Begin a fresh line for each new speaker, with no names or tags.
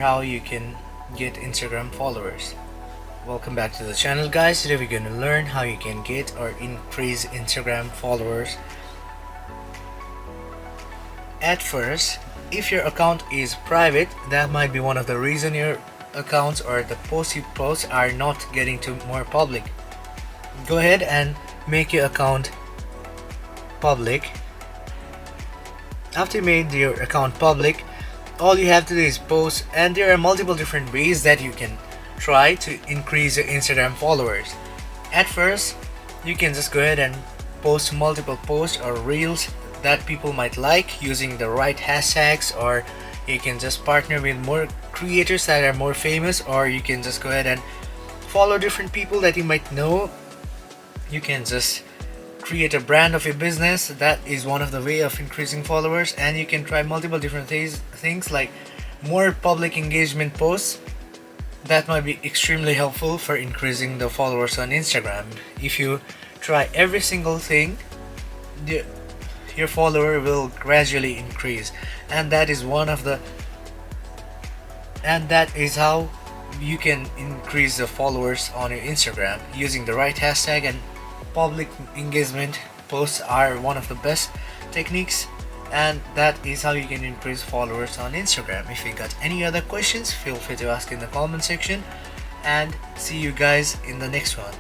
How you can get Instagram followers. Welcome back to the channel, guys. Today we're going to learn how you can get or increase Instagram followers. At first, if your account is private, that might be one of the reason your accounts or the posts you post are not getting to more public. Go ahead and make your account public. After you made your account public, all you have to do is post, and there are multiple different ways that you can try to increase your Instagram followers. At first, you can just go ahead and post multiple posts or reels that people might like using the right hashtags, or you can just partner with more creators that are more famous, or you can just go ahead and follow different people that you might know. You can just create a brand of your business. That is one of the way of increasing followers, and you can try multiple different things like more public engagement posts. That might be extremely helpful for increasing the followers on Instagram. If you try every single thing, your follower will gradually increase, and that is how you can increase the followers on your Instagram using the right hashtag, and public engagement posts are one of the best techniques, and that is how you can increase followers on Instagram. If you got any other questions, feel free to ask in the comment section, and see you guys in the next one.